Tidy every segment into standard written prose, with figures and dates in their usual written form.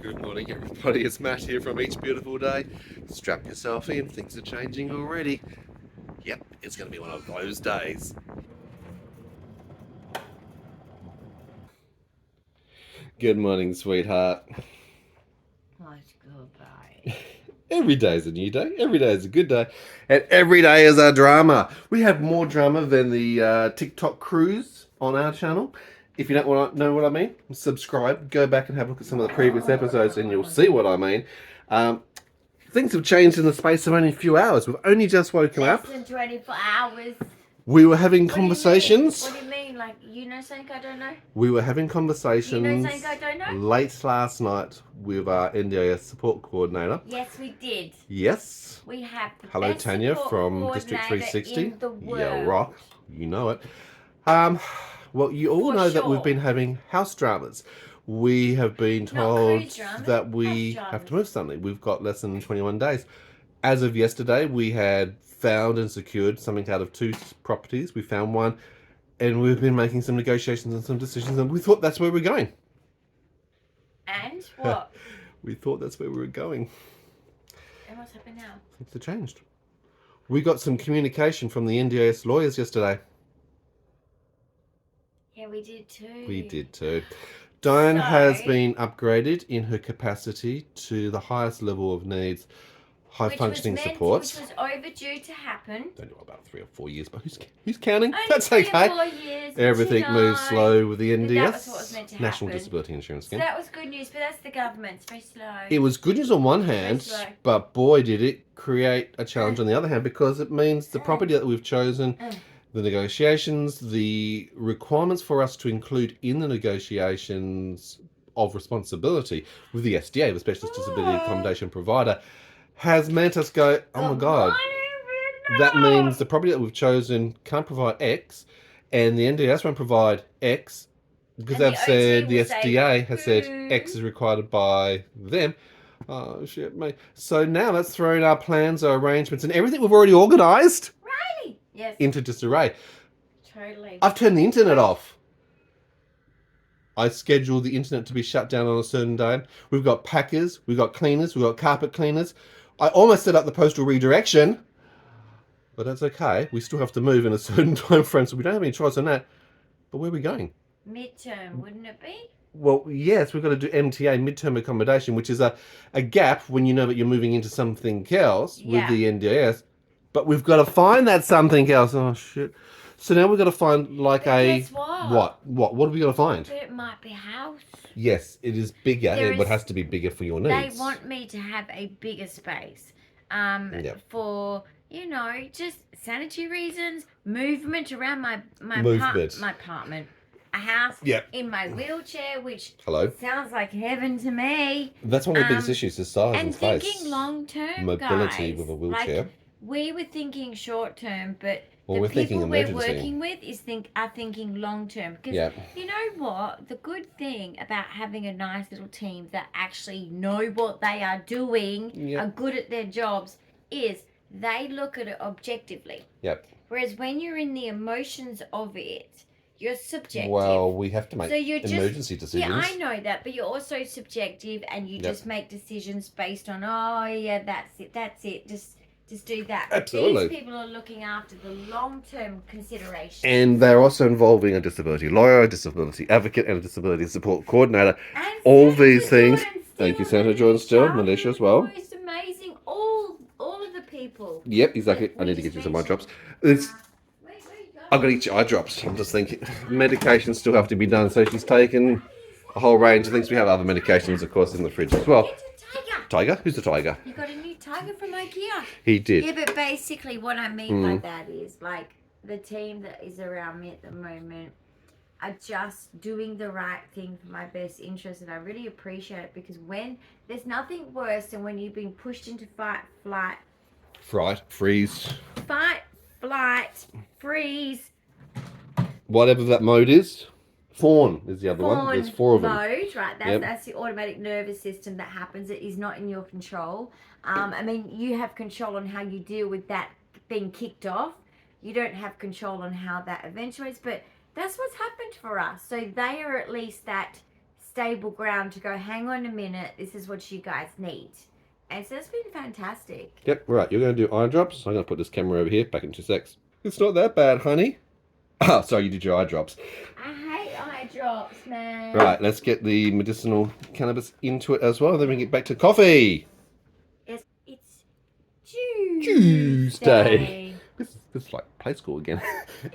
Good morning, everybody. It's Matt here from Each Beautiful Day. Strap yourself in, things are changing already. Yep, it's going to be one of those days. Good morning, sweetheart. Let's go, bye. Every day is a new day, every day is a good day, and every day is a drama. We have more drama than the TikTok cruise on our channel. If you don't know what I mean, subscribe, go back and have a look at some of the previous episodes and you'll see what I mean. Things have changed in the space of only a few hours. We've only just woken up. Less than 24 hours. We were having conversations. What do you mean? Like, you know something I don't know? We were having conversations You know something I don't know? late last night with our NDIS support coordinator. Yes, we did. Yes. We have the Hello, best Tanya support from District 360. in the world. Yeah, rock. You know it. Well, you all know that we've been having house dramas. We have been told that we have to move suddenly. We've got less than 21 days. As of yesterday, we had found and secured something out of 2 properties. We found one, and we've been making some negotiations and some decisions, and we thought that's where we're going. And what? We thought that's where we were going. And what's happened now? Things have changed. We got some communication from the NDIS lawyers yesterday. Yeah, we did too. We did too. Dyan has been upgraded in her capacity to the highest level of needs, high-functioning supports. Which was overdue to happen. Don't know about 3 or 4 years, but who's counting? Only That's 3 okay. or 4 years, Everything moves slow with the NDS. That was what was meant to National happen. Disability Insurance Scheme. So that was good news, but that's the government. It's very slow. It was good news on one hand, but boy did it create a challenge on the other hand, because it means the property that we've chosen, the negotiations, the requirements for us to include in the negotiations of responsibility with the SDA, the Specialist Disability Accommodation Provider, has meant us go, oh my God, that means the property that we've chosen can't provide X, and the NDS won't provide X, because they've said, the SDA has said X is required by them. Oh shit, mate. So now that's thrown our plans, our arrangements, and everything we've already organised into disarray. Totally. I've turned the internet off. I scheduled the internet to be shut down on a certain day. We've got packers, we've got cleaners, we've got carpet cleaners. I almost set up the postal redirection, but that's okay. We still have to move in a certain time frame, so we don't have any choice on that. But where are we going? Midterm, wouldn't it be? Well, yes, we've got to do MTA, midterm accommodation, which is a gap when you know that you're moving into something else with the NDIS. But we've got to find that something else. Oh, shit. So now we've got to find like Guess what? What have we got to find? It might be a house. Yes, it is bigger. It has to be bigger for your needs. They want me to have a bigger space. For, you know, just sanitary reasons, movement around my apartment. A house in my wheelchair, which sounds like heaven to me. That's one of the biggest issues, is size and space. And thinking long term, mobility with a wheelchair. Like, we were thinking short term, but the people we're working with are thinking long term. Because you know what? The good thing about having a nice little team that actually know what they are doing, are good at their jobs, is they look at it objectively. Whereas when you're in the emotions of it, you're subjective. Well, we have to make emergency decisions. Yeah, I know that, but you're also subjective, and you just make decisions based on, oh yeah, that's it, just do that. Absolutely. These people are looking after the long-term consideration. And they're also involving a disability lawyer, a disability advocate, and a disability support coordinator. And all these things. Thank you, Senator Jordan Still, Malaysia as well. Most amazing, all of the people. Yep, exactly. I need to get you some eye drops. I've got to eat your eye drops. I'm just thinking, medications still have to be done. So she's taken a whole range of things. We have other medications, of course, in the fridge as well. Tiger? Who's the tiger? You got a new tiger from IKEA. He did. Yeah, but basically what I mean by that is, like, the team that is around me at the moment are just doing the right thing for my best interest, and I really appreciate it, because when there's nothing worse than when you've been pushed into fight, freeze, whatever that mode is. Fawn is the other one. There's 4 of them. Mode, right? That's the automatic nervous system that happens. It is not in your control. I mean, you have control on how you deal with that being kicked off. You don't have control on how that eventuates, but that's what's happened for us. So they are at least that stable ground to go, hang on a minute, this is what you guys need. And so it's been fantastic. Yep, right. You're going to do eye drops. I'm going to put this camera over here, back in 2 secs. It's not that bad, honey. Oh, sorry, you did your eye drops. I hate eye drops, man. Right, let's get the medicinal cannabis into it as well. Then we get back to coffee. It's Tuesday. This is like play school again.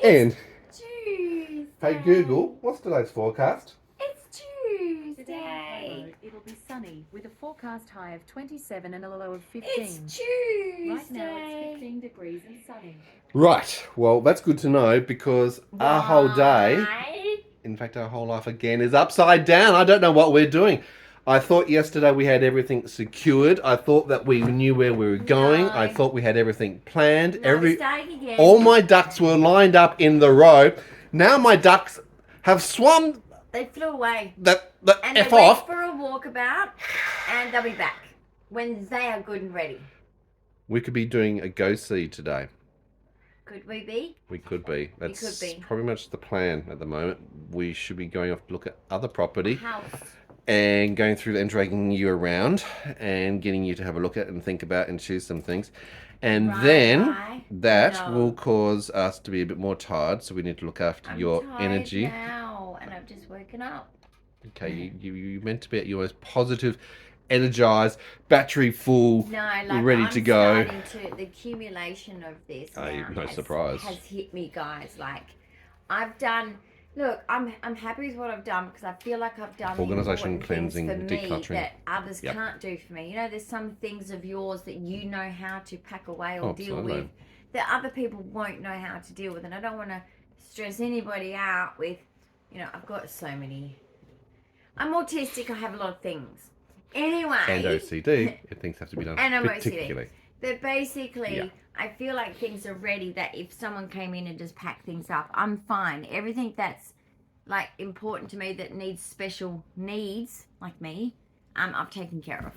And Tuesday. hey Google, what's today's forecast? It's Tuesday. It'll be sunny with a forecast high of 27 and a low of 15. It's Tuesday. Right now it's 15 degrees and sunny. Right, well that's good to know because our whole day, in fact our whole life again, is upside down. I don't know what we're doing. I thought yesterday we had everything secured. I thought that we knew where we were going. No. I thought we had everything planned. Starting again. All my ducks were lined up in the row. Now my ducks have swum They flew away. the And F they went off. for a walkabout, and they'll be back when they are good and ready. We could be doing a go-see today. Could we be? We could be. That's could be. probably much the plan at the moment. We should be going off to look at other property House. and going through and dragging you around and getting you to have a look at and think about and choose some things. And then Right. that No. will cause us to be a bit more tired, so we need to look after I'm your tired energy. now, and I've just woken up. Okay, you meant to be at your most positive, energized, battery full, No, like ready I'm to go. the accumulation of this Hey, now no surprise. has hit me, guys. Like, I've done. Look, I'm happy with what I've done because I feel like I've done Organisation, important things cleansing, for me decluttering. that others Yep. can't do for me. You know, there's some things of yours that you know how to pack away or deal Absolutely. with that other people won't know how to deal with, and I don't want to stress anybody out with. You know, I've got so many. I'm autistic. I have a lot of things. Anyway. And OCD, if things have to be done And I'm particularly. OCD. But basically, Yeah. I feel like things are ready that if someone came in and just packed things up, I'm fine. Everything that's like important to me that needs special needs, like me, I've taken care of.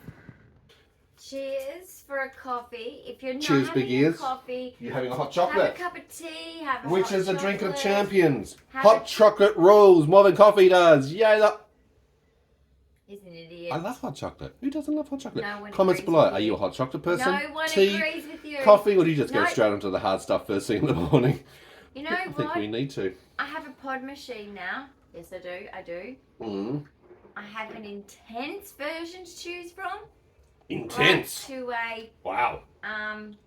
Cheers for a coffee. If you're not Cheers, having big a ears. coffee, You're having a hot have a chocolate, cup of tea, have a which hot is a drink of chocolate. champions. Have Hot a- chocolate rules more than coffee does. Yay! He's an idiot. I love hot chocolate. Who doesn't love hot chocolate? No one Comments agrees below. with Are you. you a hot chocolate person? No one Tea, agrees with you. coffee, or do you just go No. straight onto the hard stuff first thing in the morning? You know I think what? we need to. I have a pod machine now. Yes, I do. Mm. I have an intense version to choose from. Intense. Right to a Wow.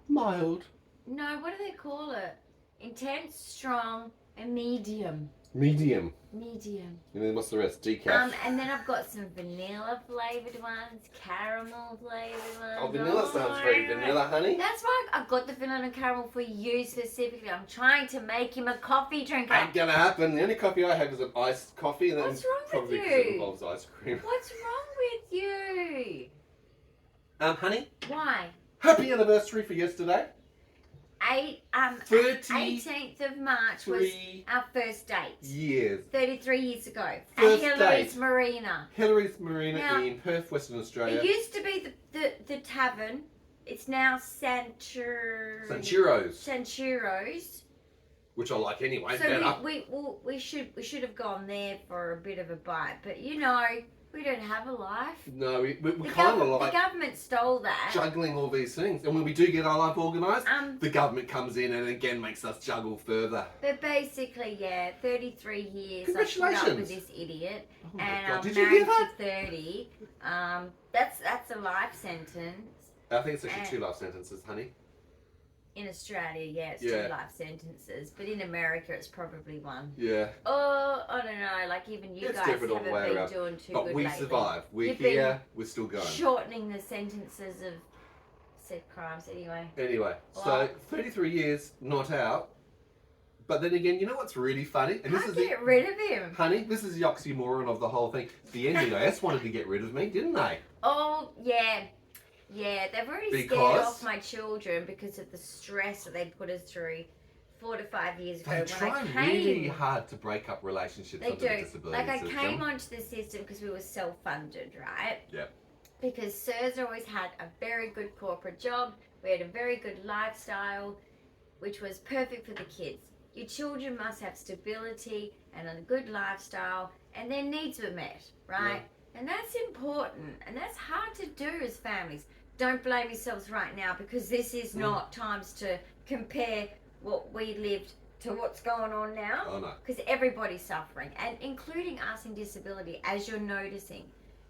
Mild. no, what do they call it? Intense, strong, and medium. Medium. Medium. And then what's the rest? Decaf. And then I've got some vanilla flavored ones, caramel flavored ones. Oh, vanilla sounds very vanilla, honey. That's right. I've got the vanilla and caramel for you specifically. I'm trying to make him a coffee drinker. Ain't gonna happen. The only coffee I have is an iced coffee, and then What's wrong with probably you? 'cause it involves ice cream. What's wrong with you? Honey, Why? happy anniversary for yesterday. 18th of March was 33 our first date. years. 33 years ago. First At Hillary's date. Marina. Hillary's Marina Now, in Perth, Western Australia. It used to be the tavern. It's now Sanchuros, Sanchuros. which I like anyway. So better. we should have gone there for a bit of a bite, but you know we don't have a life. No, we The, kind of the like government stole that. juggling all these things. And when we do get our life organised, Um, the government comes in and again makes us juggle further. But basically, yeah, 33 years I put up with Congratulations. this idiot, Oh my and God, I'm did you hear married to 30. That's a life sentence. I think it's actually 2 life sentences, honey. In Australia, yeah, it's Yeah. 2 life sentences, but in America, it's probably 1. Yeah. Oh, I don't know. Like even you It's guys different all haven't the way been around. doing too But good we lately. survive. We're You've here. We're still been going. shortening the sentences of said crimes anyway. Anyway, so Well- 33 years not out. But then again, you know what's really funny? And this Can't is get rid of him. honey, this is the oxymoron of the whole thing. The NDIS wanted to get rid of me, didn't they? Oh yeah. Yeah, they've already scared Because- off my children because of the stress that they put us through 4 to 5 years ago They when try I came. really hard to break up relationships They under the do. disability Like I system. came onto the system because we were self-funded, right? Yep. Because Sir's always had a very good corporate job. We had a very good lifestyle, which was perfect for the kids. your children must have stability and a good lifestyle, and their needs were met, right? Yeah. And that's important, and that's hard to do as families. Don't blame yourselves right now, because this is not times to compare what we lived to what's going on now. Oh, no. Because everybody's suffering, and including us in disability, as you're noticing.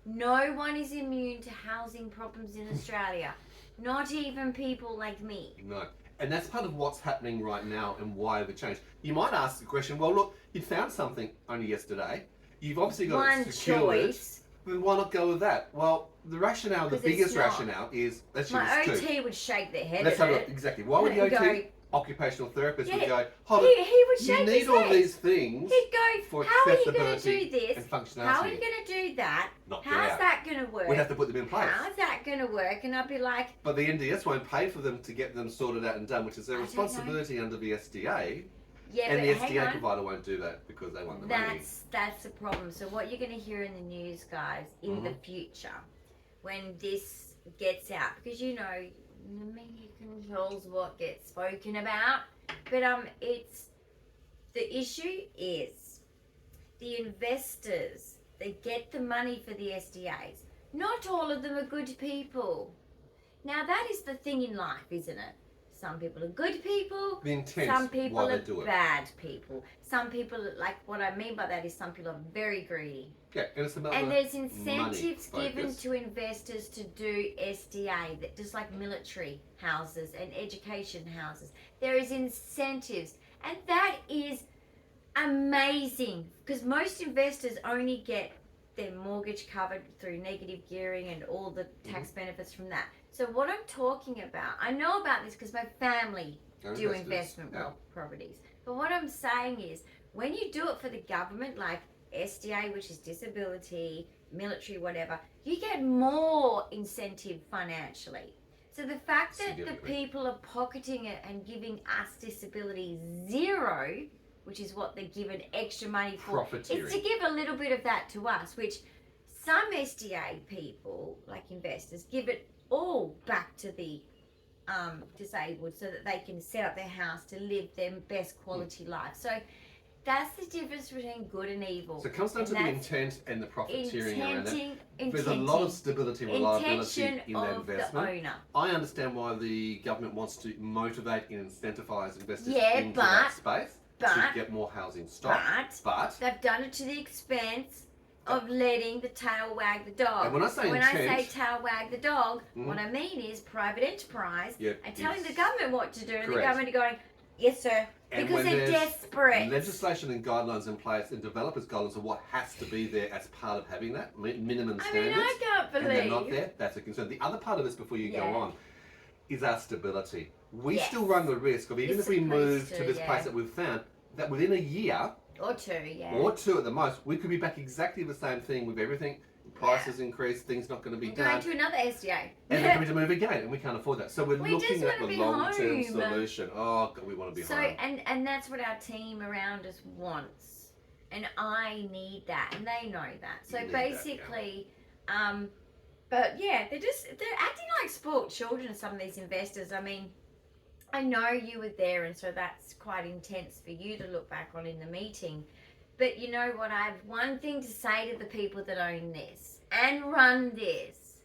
No one is immune to housing problems in Australia. Not even people like me. No. And that's part of what's happening right now and why the change. You might ask the question, well, look, you found something only yesterday. You've obviously got one it secured. Choice. Then why not go with that? Well, the rationale, the biggest rationale is, let's use my two. OT would shake their head Let's at have a it. look. Exactly. Why would the OT, occupational therapist, would go, hold he would shake you need his all head. these things He'd go, for how are you going to accessibility do this? and functionality. How are you going to do that? Not How's that going to work? We'd have to put them in place. How's that going to work? And I'd be like... But the NDS won't pay for them to get them sorted out and done, which is their responsibility under the SDA. Yeah, and but the SDA provider won't do that because they want the money. That's the problem. So what you're going to hear in the news, guys, in the future, when this gets out, because you know, the media controls what gets spoken about, but it's the issue is the investors. They get the money for the SDAs. Not all of them are good people. Now that is the thing in life, isn't it? Some people are good people. The intent, some people why are they do it. bad people. Some people, like what I mean by that is some people are very greedy. Yeah, and it's about there's incentives given focus. to investors to do SDA, that just like military houses and education houses. There is incentives, and that is amazing, because most investors only get their mortgage covered through negative gearing and all the tax benefits from that. So what I'm talking about, I know about this because my family do investment properties. But what I'm saying is, when you do it for the government, like SDA, which is disability, military, whatever, you get more incentive financially. So the fact that the people are pocketing it and giving us disability zero, which is what they're given extra money for, is to give a little bit of that to us, which some SDA people, like investors, give it all back to the disabled so that they can set up their house to live their best quality life. So that's the difference between good and evil. So it comes down to the intent and the profiteering around it. There's a lot of stability and reliability in that investment. I understand why the government wants to motivate and incentivize investors into that space to get more housing stock. But they've done it to the expense of letting the tail wag the dog. And when I say tail wag the dog, what I mean is private enterprise and telling the government what to do, and the government going, yes sir, because they're desperate. Legislation and guidelines in place and developers' guidelines of what has to be there as part of having that minimum standards. I can't believe. And they're not there, that's a concern. The other part of this, before you go on, is our stability. We still run the risk of, even if we move to this place that we've found, that within a year, or two at the most, we could be back exactly the same thing with everything. Prices increase, things not going to be done. Going to another SDA. And we're going to move again, and we can't afford that. So we're looking at the long-term solution. Oh, God, we want to be home. And that's what our team around us wants. And I need that, and they know that. So basically, but yeah, they're acting like spoiled children, some of these investors. I mean, I know you were there, and so that's quite intense for you to look back on in the meeting. But you know what? I have one thing to say to the people that own this and run this.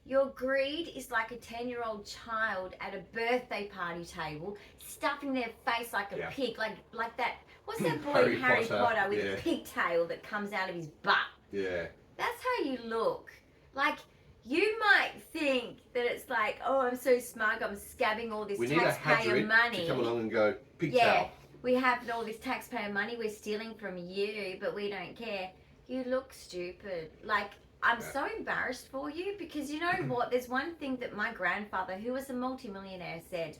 Your greed is like a 10-year-old child at a birthday party table, stuffing their face like a pig, like that. What's that boy in Harry Potter with a pigtail that comes out of his butt? Yeah. That's how you look. Like, you might think that it's like, oh, I'm so smug, I'm scabbing all this taxpayer money. To come along and go, pigtail. Yeah, we have all this taxpayer money we're stealing from you, but we don't care. You look stupid. Like, I'm so embarrassed for you, because you know what? There's one thing that my grandfather, who was a multimillionaire, said.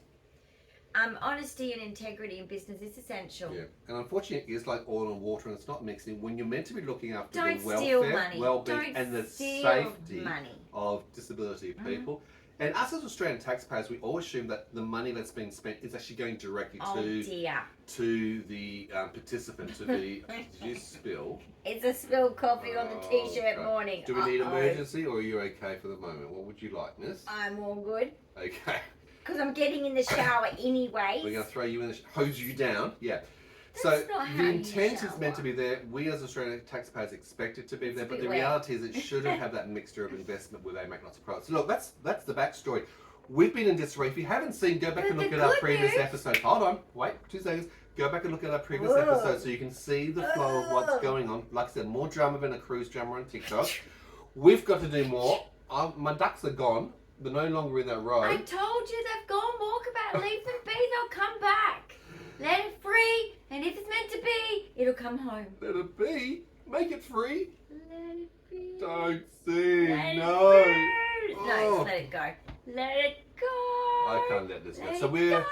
Honesty and integrity in business is essential. Yeah, and unfortunately, it's like oil and water, and it's not mixing. When you're meant to be looking after Don't the welfare, well-being, and the safety of disability people, and us as Australian taxpayers, we always assume that the money that's being spent is actually going directly to the participant, to the. Did you spill? It's a spilled coffee on the t-shirt morning. Do we need emergency, or are you okay for the moment? What would you like, miss? I'm all good. Okay. because I'm getting in the shower anyway. We're going to throw you in the hose you down. Yeah. That's So not how the you intent is shower. meant to be there. We as Australian taxpayers expect it to be there, a but bit the wet. reality is it shouldn't have that mixture of investment where they make lots of profits. So look, that's the backstory. We've been in disarray. If you haven't seen, go back But and look the at our good previous news- episodes. Hold on, wait 2 seconds. Go back and look at our previous Whoa. episodes so you can see the flow of what's going on. Like I said, more drama than a cruise drama on TikTok. We've got to do more. My ducks are gone. They're no longer in that row. I told you they've gone walkabout. Leave them be. They'll come back. Let it free, and if it's meant to be, it'll come home. Let it be. Make it free. Let it be. Don't sing. Let No. it be. No, Oh. just let it go. Let it go. I can't let this go. Let So it we're go.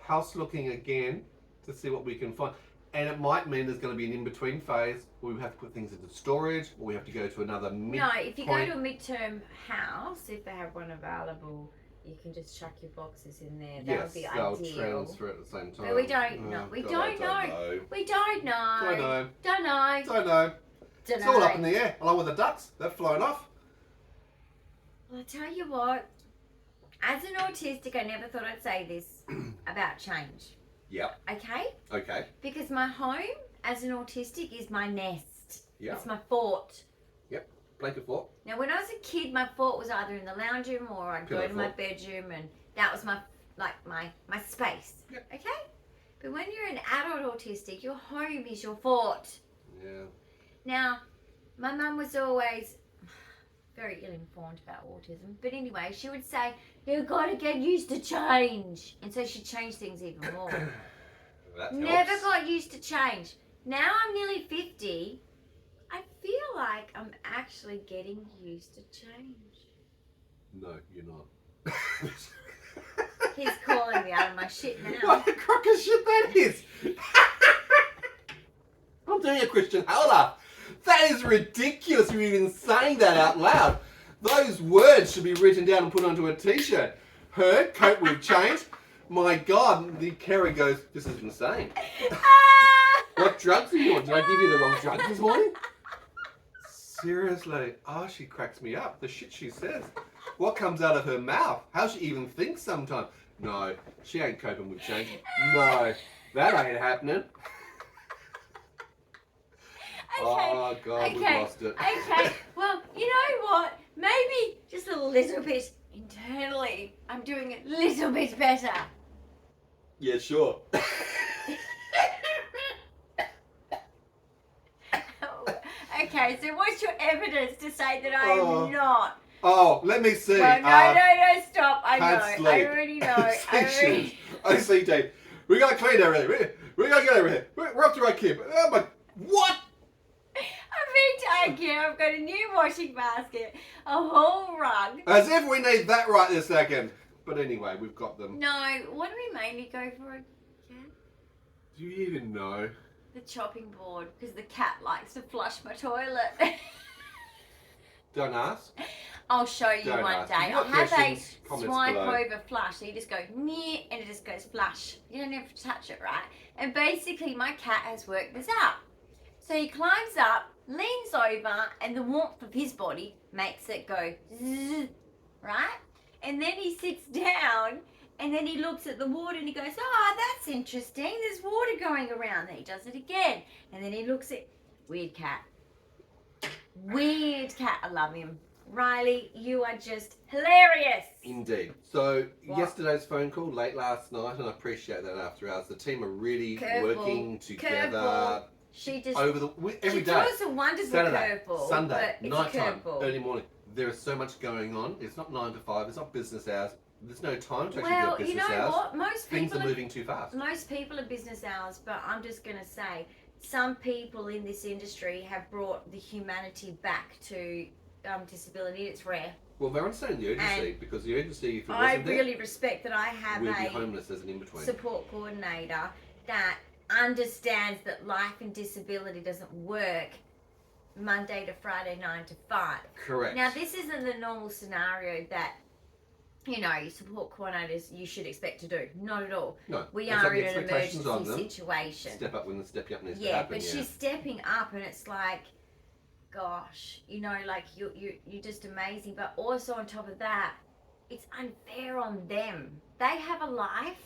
house looking again to see what we can find. And it might mean there's going to be an in-between phase where we have to put things into storage, or we have to go to another No, if you go to a midterm house, if they have one available, you can just chuck your boxes in there. That yes, would be they'll ideal. transfer at the same time. But we don't know. We God, don't I know. We don't know. Don't know. Don't know. Don't know. Don't It's know. all up in the air, along with the ducks. They've flown off. Well, I tell you what, as an autistic, I never thought I'd say this about change. Yep. Okay? Okay. Because my home as an autistic is my nest. Yep. It's my fort. Blanket fort. Now, when I was a kid, my fort was either in the lounge room or I'd go Pillow to my fort. bedroom, and that was my space. Yep. Okay? But when you're an adult autistic, your home is your fort. Yeah. Now, my mum was always very ill-informed about autism, but anyway, she would say, you've got to get used to change. And so she changed things even more. That Never helps. got used to change. Now I'm nearly 50. I feel like I'm actually getting used to change. No, you're not. He's calling me out of my shit now. What a crock of shit that is! I'm doing a Christian howler. That is ridiculous. You're even saying that out loud. Those words should be written down and put onto a t-shirt. Heard, cope with change. My God, the carer goes, this is insane. What drugs are you on? Did I give you the wrong drugs this morning? Seriously. Oh, she cracks me up. The shit she says. What comes out of her mouth? How she even thinks sometimes. No, she ain't coping with change. No, that ain't happening. Oh, God, we've lost it. Okay, well, you know what? Maybe just a little bit internally, I'm doing a little bit better. Yeah, sure. Okay, so what's your evidence to say that I Oh. am not? Oh, let me see. Well, no, stop. I can't know. sleep. I already know. OCD. We gotta clean everything. We gotta get everything. We're up to right here. Oh my, what? I'm being taken care of. I've got a new washing basket, a whole rug. As if we need that right this second. But anyway, we've got them. No, what do we mainly go for again? Do you even know? The chopping board, because the cat likes to flush my toilet. Don't ask. I'll show you Don't one ask. day. If you've I'll got have a questions, comments swipe below. over flush. So you just go near and it just goes flush. You don't have to touch it, right? And basically my cat has worked this out. So he climbs up, leans over, and the warmth of his body makes it go zzz, right? And then he sits down and then he looks at the water and he goes, oh, that's interesting. There's water going around. Then he does it again. And then he looks at, weird cat. Weird cat. I love him. Riley, you are just hilarious. Indeed. So What? yesterday's phone call late last night, and I appreciate that after hours. The team are really Curveball. working together Curveball. She just over every she day. threw us a wonderful Saturday, curveball, Sunday, but it's nighttime, a curveball. early morning. There is so much going on. It's not 9 to 5. It's not business hours. There's no time to actually Well, do you business know hours. what? Most Things people are moving too fast. Most people are business hours, but I'm just going to say some people in this industry have brought the humanity back to disability. It's rare. Well, they're understanding the urgency, And because the urgency, if it I wasn't really respect that I have there, we'd be a homeless as an in-between. support coordinator that understands that life and disability doesn't work Monday to Friday 9 to 5. Correct. Now this isn't the normal scenario that support coordinators you should expect to do. Not at all. No. We let's have are the in an expectations on emergency them. situation. Step up when the step up needs to Yeah, happen. but she's stepping up and it's like, gosh, like you're just amazing. But also on top of that, it's unfair on them. They have a life,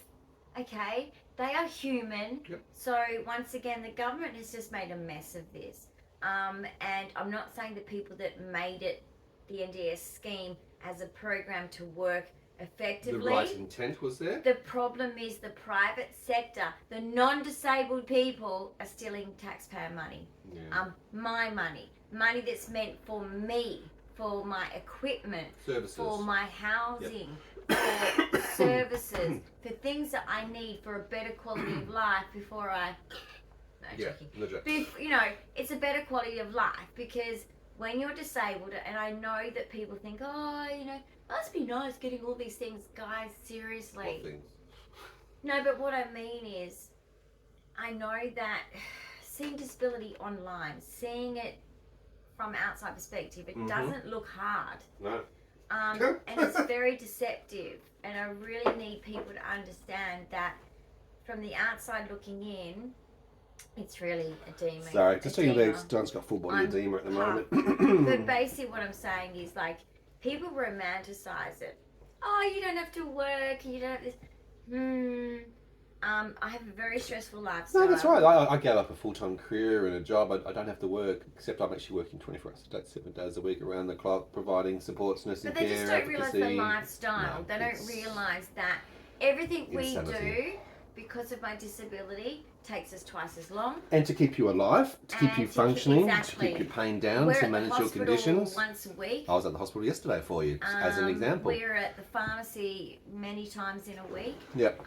okay? They are human. Yep. So once again, the government has just made a mess of this. And I'm not saying the people that made it, the NDS scheme, as a program to work effectively. The right intent was there. The problem is the private sector, the non-disabled people are stealing taxpayer money. Yeah. My money that's meant for me, for my equipment, Services. for my housing, for services, for things that I need for a better quality of life before I... No, joking. No joke. You know, it's a better quality of life because when you're disabled, and I know that people think, oh, you know, must be nice getting all these things. Guys, seriously. What things? No, but what I mean is, I know that seeing disability online, seeing it from outside perspective, it doesn't look hard. No. And it's very deceptive. And I really need people to understand that from the outside looking in, it's really a demon. Sorry, just telling you that Dyan's got full body edema at the moment. But basically what I'm saying is, like, people romanticize it. Oh, you don't have to work, you don't have this. I have a very stressful lifestyle. No, that's right. I gave up a full-time career and a job. I don't have to work, except I'm actually working 24 hours a day, 7 days a week, around the clock, providing supports, nursing care, But they just don't realise the lifestyle. No, they don't realise that everything insanity. we do, because of my disability, takes us twice as long. And to keep you alive, to keep you functioning, exactly. to keep your pain down, We're to at manage the your hospital conditions. once a week. I was at the hospital yesterday for you, as an example. We're at the pharmacy many times in a week. Yep.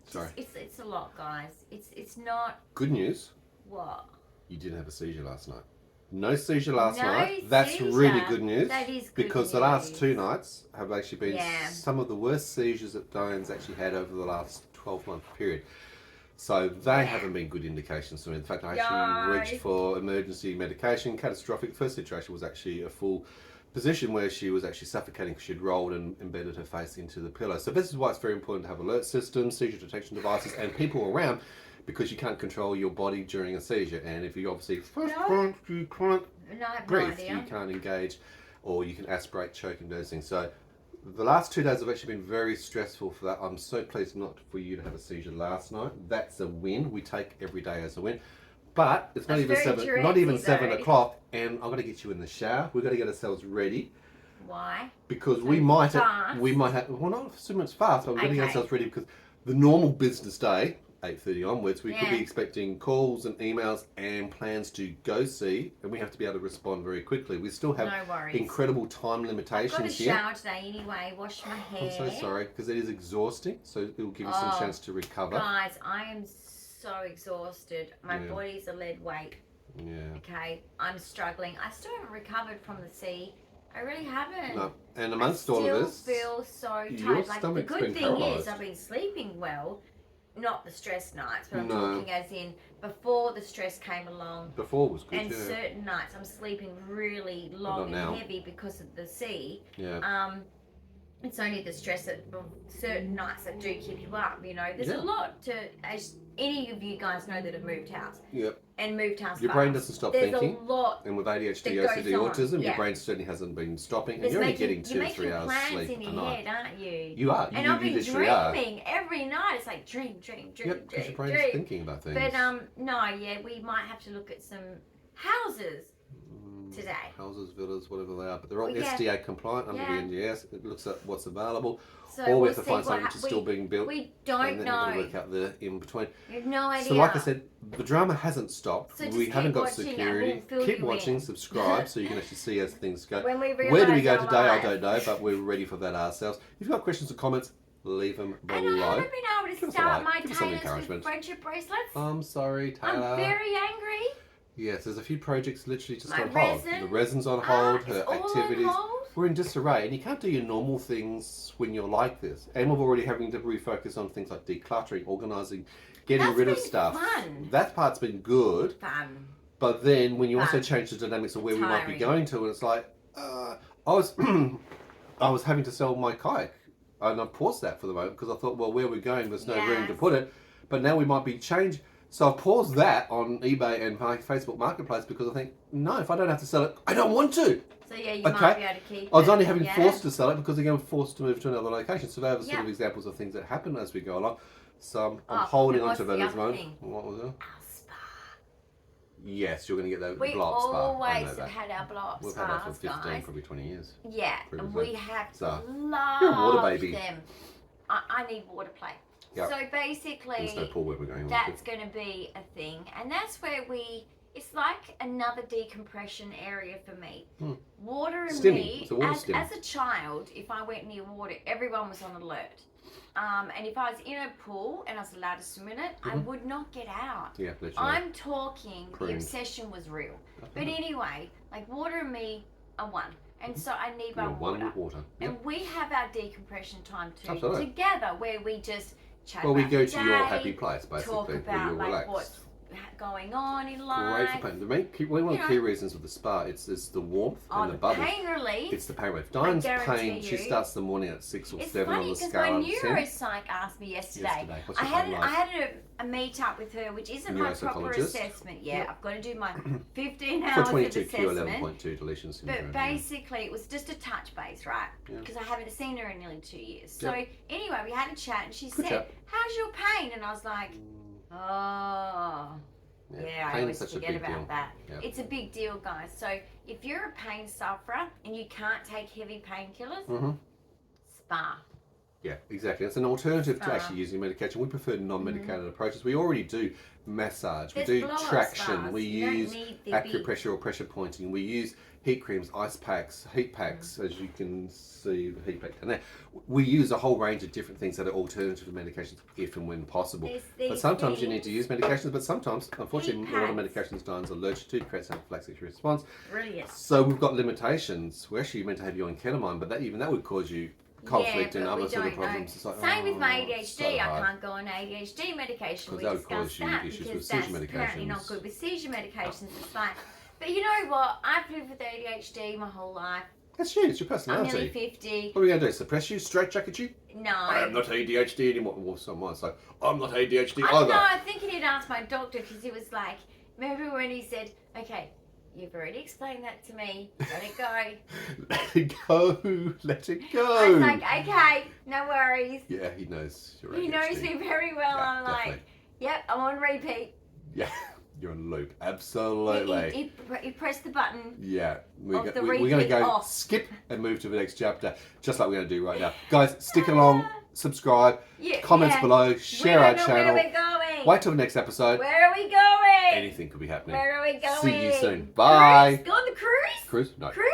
Sorry. It's a lot, guys. It's not... Good news. What? You didn't have a seizure last night. No seizure last No night. That's seizure. really good news. That is good because news. the last 2 nights have actually been Yeah. some of the worst seizures that Dyan's actually had over the last 12-month period. So they haven't been good indications to me. In fact, I actually reached for emergency medication. Catastrophic. First situation was actually a full position where she was actually suffocating because she'd rolled and embedded her face into the pillow. So this is why it's very important to have alert systems, seizure detection devices, and people around, because you can't control your body during a seizure. And if you obviously you can't breathe, you can't engage, or you can aspirate, choke, and those things. So the last 2 days have actually been very stressful for that. I'm so pleased not for you to have a seizure last night. That's a win. We take every day as a win. But it's not even 7 o'clock, and I've got to get you in the shower. We've got to get ourselves ready. Why? Because So we might fast? have, well, not assuming it's fast, but we're getting ourselves ready because the normal business day, 8:30 onwards, we could be expecting calls and emails and plans to go see, and we have to be able to respond very quickly. We still have incredible time limitations here. I've got a shower today anyway, wash my hair. I'm so sorry, because it is exhausting, so it will give you some chance to recover. Guys, I am so exhausted. My body's a lead weight. Yeah. Okay, I'm struggling. I still haven't recovered from the sea. I really haven't. No, and amongst all of this, I still feel so your tired. Like, the stomach's good been thing paralysed. is I've been sleeping well. Not the stress nights, but I'm No. talking as in before the stress came along. Before was good, And certain nights I'm sleeping really long and heavy because of the sea. Yeah. It's only the stress at certain nights that do keep you up, you know. There's a lot to, as any of you guys know that have moved house. Yep. And moved house Your fast. brain doesn't stop thinking. There's a lot. And with ADHD, that ASD goes on. Autism, your brain certainly hasn't been stopping, and It's you're only getting 2 you're or 3 making hours plans sleep in a your night. head, aren't you? You are. And you I've been literally are. dreaming every night. It's like dream. Yep, because your brain's thinking about things. But no, we might have to look at some houses today. Houses, villas, whatever they are, but they're all SDA compliant under the NDS. It looks at what's available. So or we we'll have to find something which is still being built. We don't and then know. we've got to work out the in between. You have no idea. So like I said, the drama hasn't stopped. So We haven't got watching security. Keep watching, subscribe, so you can see as things go. When we Where do we go realise today? our I life. don't know, but we're ready for that ourselves. If you've got questions or comments, leave them below. And I haven't been able Give to us a start like. my Give us some Taylor's encouragement. with friendship bracelets. I'm sorry, Taylor. I'm very angry. Yes, there's a few projects literally just My on hold. resin, The resin's on hold, her it's all on activities. hold. We're in disarray, and you can't do your normal things when you're like this. And we're already having to refocus on things like decluttering, organising, getting That's rid of been stuff. fun. That part's been good. Fun. But then when you also Fun. change the dynamics of where we might be Tiring. going to, and it's like, I was I was having to sell my kayak. And I paused that for the moment because I thought, well, where we're going, there's no room to Yes. put it. But now we might be So I've paused that on eBay and Facebook Marketplace because I think, no, if I don't have to sell it, I don't want to. So yeah, you might be able to keep I was it, only having forced to sell it because again, we're forced to move to another location. So those are sort Yeah. of examples of things that happen as we go along. So I'm Oh, holding and on to what's that the at the other moment. thing? What was it? Our spa. Yes, you're going to get that We blow-up spa. I always know have that. had our blow-up We've had that for spas, 15, guys. probably 20 years. Yeah, and we previously. have So, loved you're a water baby. them. I need water play. Yep. So basically, There's no pool where we're going. that's going to be a thing, and that's where it's like another decompression area for me. Water and Stimming. me, It's a water stim. as a child, if I went near water, everyone was on alert. And if I was in a pool and I was allowed to swim in it, I would not get out. Yeah, literally. I'm talking, the Pruned. obsession was real. But anyway, like water and me are one. And so I need my You're one water. with water. Yep. And we have our decompression time too, Absolutely. together, where we just chat Well, we about go the to your day, happy place, basically, talk where about you're like relaxed. what's going on in Great life. for pain. One of the key reasons with the spa, it's the warmth Oh, and the the bubbles. pain relief. It's the pain relief. Diane's guarantee pain, she you. starts the morning at 6 or It's 7 on funny the because scale my of 10. neuropsych asked me yesterday. What's I your had pain I like? had a meet up with her, which isn't my proper Neuropsychologist. assessment yet. Yep. I've got to do my 15 For hours of 22Q, assessment. 11.2 deletion syndrome. But basically, it was just a touch base, right? Yeah. Because I haven't seen her in nearly 2 years. So Yep. anyway, we had a chat, and she Good said, chat. "How's your pain?" And I was like, "Oh, yeah, I Pain always is such a forget big about deal. that." Yep. It's a big deal, guys. So if you're a pain sufferer and you can't take heavy painkillers, spa. Yeah, exactly. It's an alternative to Spa. actually using medication. We prefer non-medicated approaches. We already do massage, There's we do blow-up traction, spas. we You don't use need the big- acupressure or pressure pointing, we use heat creams, ice packs, heat packs, as you can see the heat pack down there. We use a whole range of different things that are alternative to medications if and when possible. There's But these sometimes you need things. to use medications, but sometimes, unfortunately, Heat a lot of packs. medications Diane's allergic to creates anaphylactic response. Brilliant. So we've got limitations. We're actually meant to have you on ketamine, but that would cause you conflict and but other we sort of don't know. problems. It's like, Same with my oh, ADHD. so I hard. can't go on ADHD medication. 'Cause We that would discussed cause you that issues because with that's seizure apparently not medications. good with seizure medications. It's like, but you know what? I've lived with ADHD my whole life. That's you. It's your I'm nearly personality. 50. What are we going to do? Suppress you? Straight jacket you? No. I am not ADHD anymore. Well, someone say, I'm not ADHD I either. know. I think he'd asked my doctor because he was like, remember when he said, "Okay, you've already explained that to me. Let it go." Let it go. Let it go. I was like, "Okay, no worries." Yeah, he knows you're He ADHD. knows me very well. Yeah, I'm like, definitely. "Yep, I'm on repeat." Yeah, you're on loop. Absolutely. He pressed the button. Yeah, we're Of the going to repeat go off. skip and move to the next chapter, just like we're going to do right now. Guys, stick along, subscribe, comments below, share our channel. Where we're going. Wait till the next episode. Where are we going? Anything could be happening. Where are we going? See you soon. Bye. Cruise? Go on the cruise? Cruise? No. Cruise?